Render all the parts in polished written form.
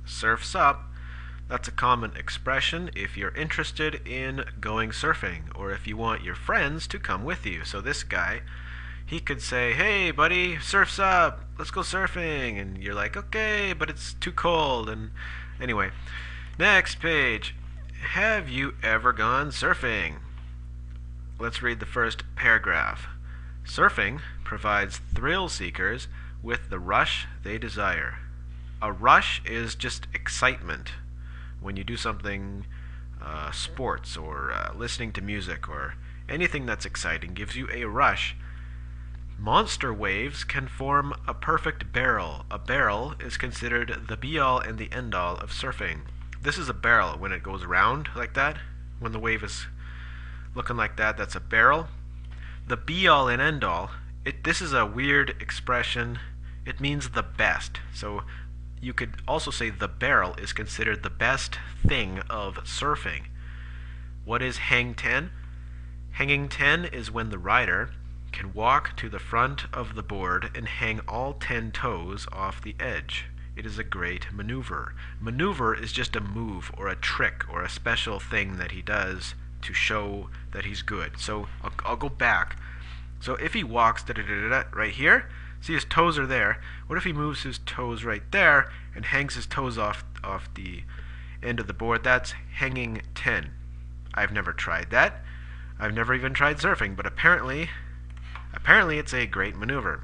Surf's up. That's a common expression if you're interested in going surfing or if you want your friends to come with you. So this guy, he could say, "Hey, buddy, surf's up. Let's go surfing." And you're like, "Okay, but it's too cold." And anyway, next page. Have you ever gone surfing? Let's read the first paragraph. Surfing provides thrill seekers with the rush they desire. A rush is just excitement when you do something, sports or listening to music or anything that's exciting gives you a rush. Monster waves can form a perfect barrel. A barrel is considered the be-all and the end-all of surfing. This is a barrel when it goes around like that. When the wave is looking like that, that's a barrel. The be-all and end-all, this is a weird expression. It means the best. So you could also say the barrel is considered the best thing of surfing. What is hang 10? Hanging 10 is when the rider can walk to the front of the board and hang all 10 toes off the edge. It is a great maneuver. Maneuver is just a move or a trick or a special thing that he does to show that he's good. So I'll go back. So if he walks right here, see his toes are there. What if he moves his toes right there and hangs his toes off the end of the board? That's hanging 10. I've never tried that. I've never even tried surfing, but apparently it's a great maneuver.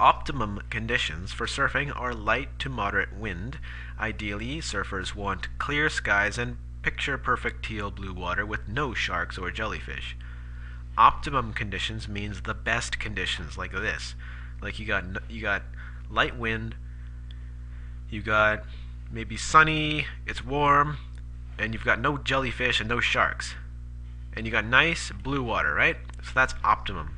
Optimum conditions for surfing are light to moderate wind. Ideally, surfers want clear skies and picture-perfect teal blue water with no sharks or jellyfish. Optimum conditions means the best conditions, like this. Like you got light wind, you got maybe sunny, it's warm, and you've got no jellyfish and no sharks. And you got nice blue water, right? So that's optimum.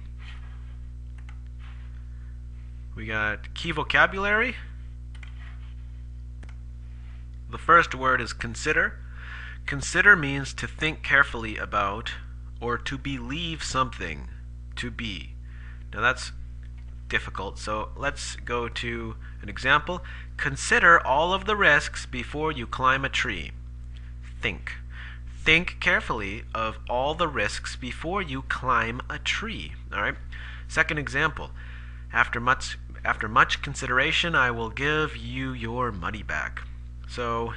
We got key vocabulary. The first word is consider. Consider means to think carefully about or to believe something to be. Now that's difficult, so let's go to an example. Consider all of the risks before you climb a tree. Think. Think carefully of all the risks before you climb a tree. All right. Second example. After much consideration, I will give you your money back. So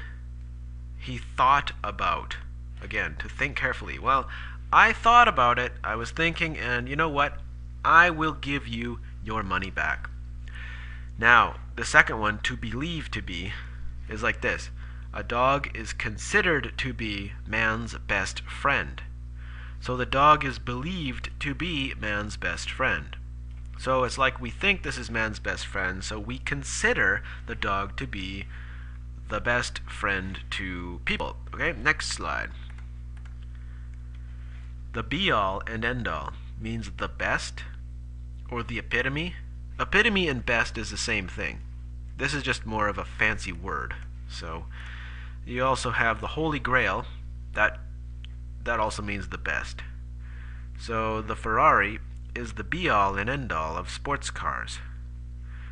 he thought about, again, to think carefully. Well, I thought about it. I was thinking, and you know what? I will give you your money back. Now, the second one, to believe to be, is like this. A dog is considered to be man's best friend. So the dog is believed to be man's best friend. So it's like we think this is man's best friend, so we consider the dog to be the best friend to people. Okay, next slide. The be-all and end-all means the best or the epitome. Epitome and best is the same thing. This is just more of a fancy word. So you also have the Holy Grail. That also means the best. So the Ferrari is the be-all and end-all of sports cars.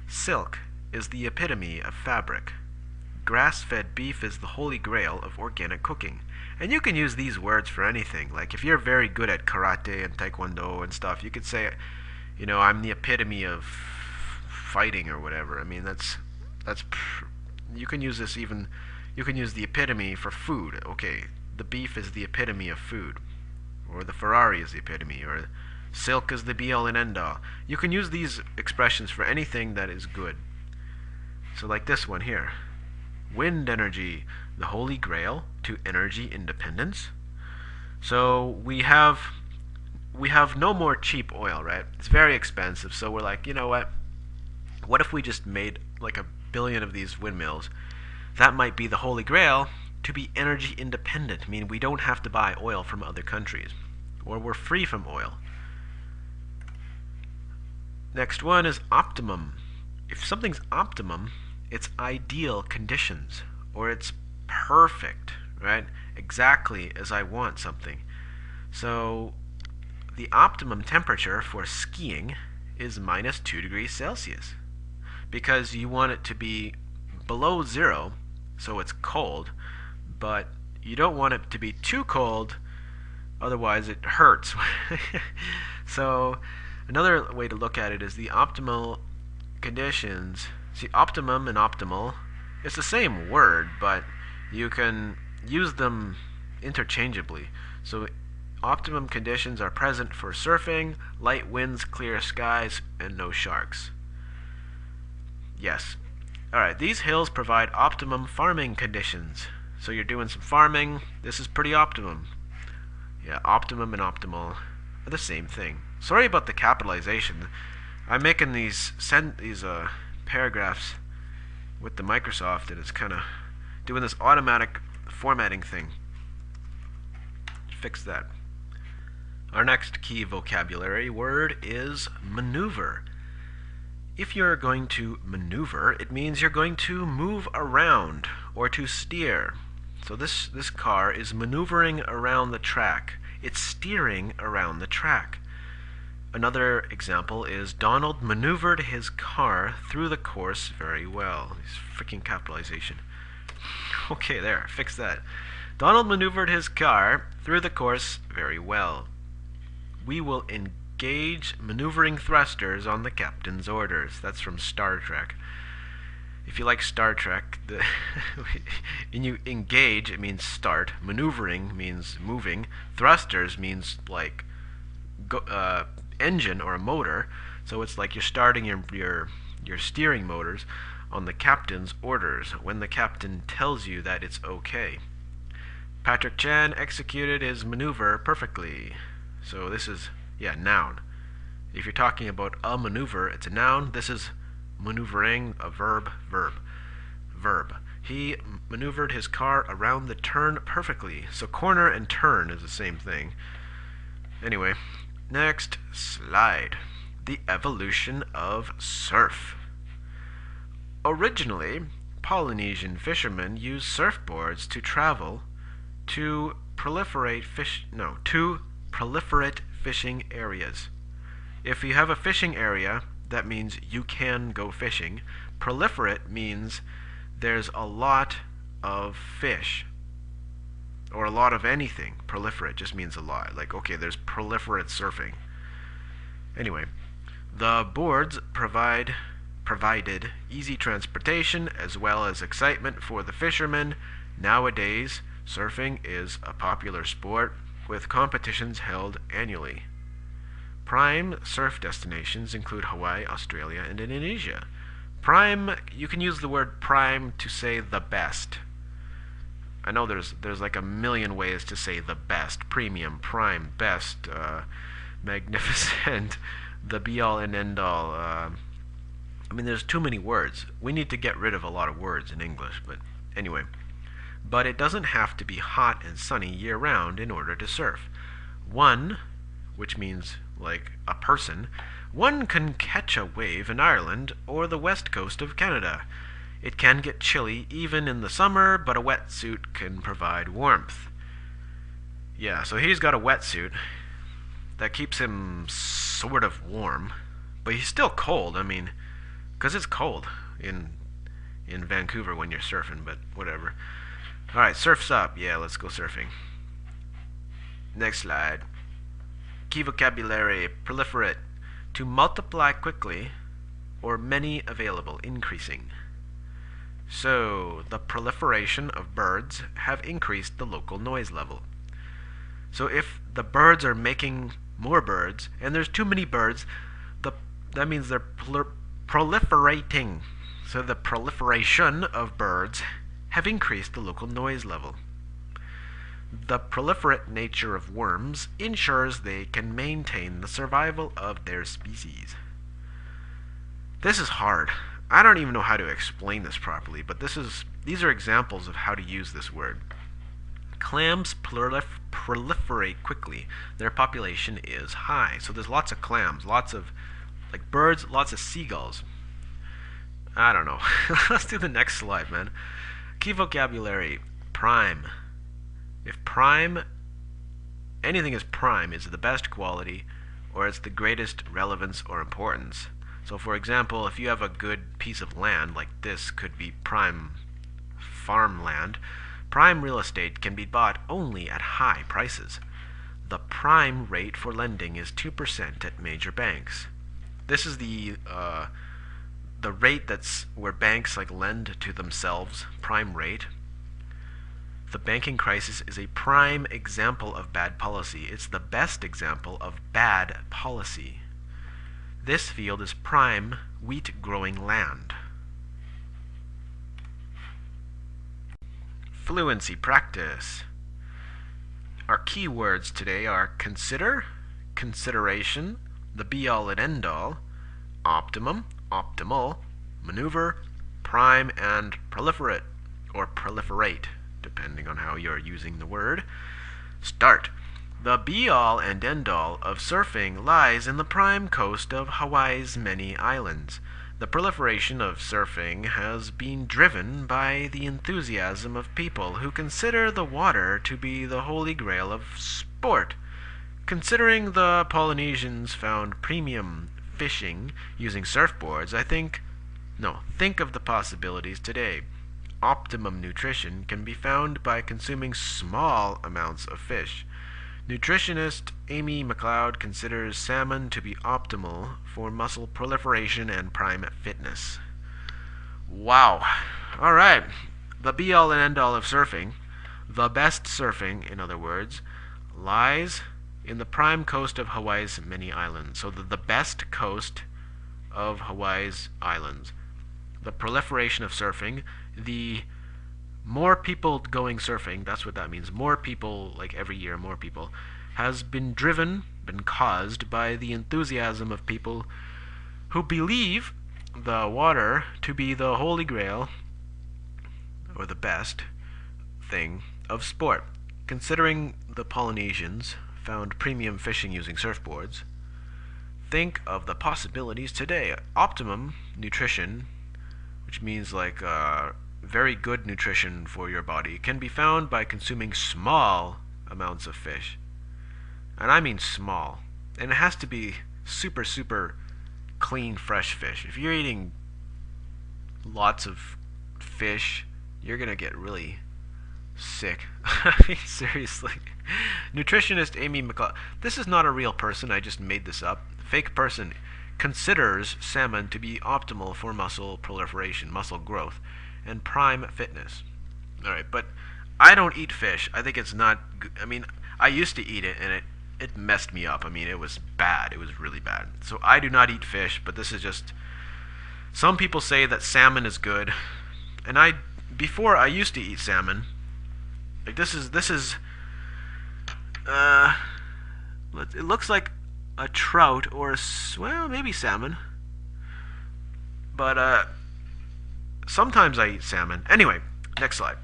Silk is the epitome of fabric. Grass-fed beef is the holy grail of organic cooking. And you can use these words for anything. Like if you're very good at karate and taekwondo and stuff, you could say, I'm the epitome of fighting or whatever. I mean, that's you can use this even. You can use the epitome for food. Okay, the beef is the epitome of food, or the Ferrari is the epitome, or silk is the be-all and end-all. You can use these expressions for anything that is good. So like this one here. Wind energy, the holy grail to energy independence. So we have no more cheap oil, right? It's very expensive. So we're like, you know what? What if we just made like 1 billion of these windmills? That might be the holy grail to be energy independent. I mean, we don't have to buy oil from other countries, or we're free from oil. Next one is optimum. If something's optimum, it's ideal conditions, or it's perfect, right? Exactly as I want something. So the optimum temperature for skiing is minus 2 degrees Celsius, because you want it to be below zero so it's cold, but you don't want it to be too cold, otherwise it hurts. So another way to look at it is the optimal conditions. See, optimum and optimal, it's the same word, but you can use them interchangeably. So optimum conditions are present for surfing, light winds, clear skies, and no sharks. Yes. Alright, these hills provide optimum farming conditions. So you're doing some farming, this is pretty optimum. Yeah, optimum and optimal are the same thing. Sorry about the capitalization. I'm making these paragraphs with the Microsoft, and it's kind of doing this automatic formatting thing. Fix that. Our next key vocabulary word is maneuver. If you're going to maneuver, it means you're going to move around or to steer. So this car is maneuvering around the track. It's steering around the track. Another example is Donald maneuvered his car through the course very well. This freaking capitalization. Okay, there, fix that. Donald maneuvered his car through the course very well. We will engage maneuvering thrusters on the captain's orders. That's from Star Trek. If you like Star Trek, and you engage, it means start. Maneuvering means moving. Thrusters means like engine or a motor. So it's like you're starting your steering motors on the captain's orders when the captain tells you that it's okay. Patrick Chan executed his maneuver perfectly. So this is, noun. If you're talking about a maneuver, it's a noun. This is maneuvering, a verb. He maneuvered his car around the turn perfectly. So corner and turn is the same thing. Anyway, next slide. The evolution of surf. Originally, Polynesian fishermen used surfboards to travel to proliferate fishing areas. If you have a fishing area, that means you can go fishing. Proliferate means there's a lot of fish, or a lot of anything. Proliferate just means a lot. Like, okay, there's proliferate surfing. Anyway, the boards provided easy transportation as well as excitement for the fishermen. Nowadays, surfing is a popular sport with competitions held annually. Prime surf destinations include Hawaii, Australia, and Indonesia. Prime, you can use the word prime to say the best. I know there's like a million ways to say the best. Premium, prime, best, magnificent, the be-all and end-all. I mean, there's too many words. We need to get rid of a lot of words in English, but anyway. But it doesn't have to be hot and sunny year-round in order to surf. One, which means like a person, one can catch a wave in Ireland or the west coast of Canada. It can get chilly even in the summer, but a wetsuit can provide warmth. Yeah, so he's got a wetsuit that keeps him sort of warm, but he's still cold. I mean, because it's cold in Vancouver when you're surfing, but whatever. Alright, surf's up. Yeah, let's go surfing. Next slide. Key vocabulary, proliferate. To multiply quickly, or many available, increasing. So, the proliferation of birds have increased the local noise level. So if the birds are making more birds, and there's too many birds, that means they're proliferating. So the proliferation of birds have increased the local noise level. The proliferate nature of worms ensures they can maintain the survival of their species. This is hard. I don't even know how to explain this properly, but these are examples of how to use this word. Clams proliferate quickly. Their population is high. So there's lots of clams, lots of like birds, lots of seagulls. I don't know. Let's do the next slide, man. Key vocabulary, prime. If anything is prime, is the best quality, or it's the greatest relevance or importance. So for example, if you have a good piece of land, like this could be prime farmland, prime real estate can be bought only at high prices. The prime rate for lending is 2% at major banks. This is the rate that's where banks like lend to themselves, prime rate. The banking crisis is a prime example of bad policy. It's the best example of bad policy. This field is prime wheat growing land. Fluency practice. Our key words today are consider, consideration, the be-all and end-all, optimum, optimal, maneuver, prime, and proliferate, or proliferate, depending on how you're using the word. Start. The be-all and end-all of surfing lies in the prime coast of Hawaii's many islands. The proliferation of surfing has been driven by the enthusiasm of people who consider the water to be the holy grail of sport. Considering the Polynesians found premium fishing using surfboards, think of the possibilities today. Optimum nutrition can be found by consuming small amounts of fish. Nutritionist Amy McLeod considers salmon to be optimal for muscle proliferation and prime fitness. Wow. All right. The be-all and end-all of surfing, the best surfing, in other words, lies in the prime coast of Hawaii's many islands. So the best coast of Hawaii's islands. The proliferation of surfing, the more people going surfing, that's what that means. More people, like every year, more people, has been caused by the enthusiasm of people who believe the water to be the holy grail, or the best thing, of sport. Considering the Polynesians found premium fishing using surfboards, think of the possibilities today. Optimum nutrition, which means like very good nutrition for your body, can be found by consuming small amounts of fish. And I mean small. And it has to be super, super clean, fresh fish. If you're eating lots of fish, you're going to get really sick. I mean, seriously. Nutritionist Amy McLeod. This is not a real person. I just made this up. Fake person considers salmon to be optimal for muscle proliferation, muscle growth, and prime fitness. Alright, but I don't eat fish. I think it's not good. I mean, I used to eat it, and it messed me up. I mean, it was bad. It was really bad. So I do not eat fish, but this is just... Some people say that salmon is good, and before I used to eat salmon. Like this is it looks like a trout or maybe salmon. But sometimes I eat salmon. Anyway, next slide.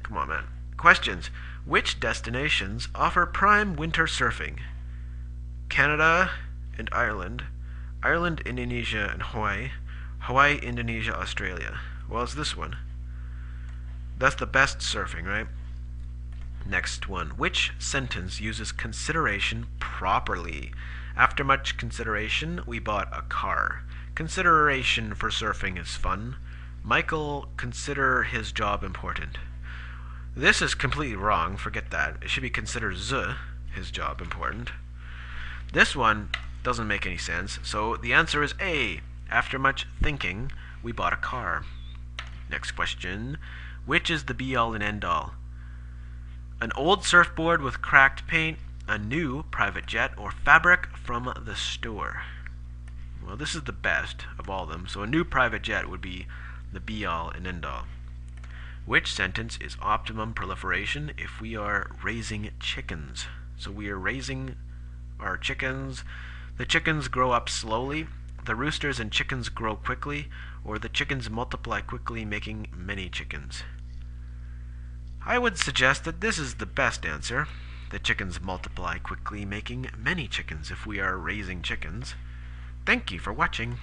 Come on, man. Questions. Which destinations offer prime winter surfing? Canada and Ireland. Ireland, Indonesia, and Hawaii. Hawaii, Indonesia, Australia. Well, it's this one. That's the best surfing, right? Next one. Which sentence uses consideration properly? After much consideration, we bought a car. Consideration for surfing is fun. Michael consider his job important. This is completely wrong. Forget that. It should be consider his job important. This one doesn't make any sense. So the answer is A. After much thinking, we bought a car. Next question. Which is the be-all and end-all? An old surfboard with cracked paint, a new private jet, or fabric from the store? Well, this is the best of all of them. So a new private jet would be the be-all and end-all. Which sentence is optimum proliferation if we are raising chickens? So we are raising our chickens. The chickens grow up slowly. The roosters and chickens grow quickly. Or the chickens multiply quickly, making many chickens. I would suggest that this is the best answer. The chickens multiply quickly, making many chickens if we are raising chickens. Thank you for watching.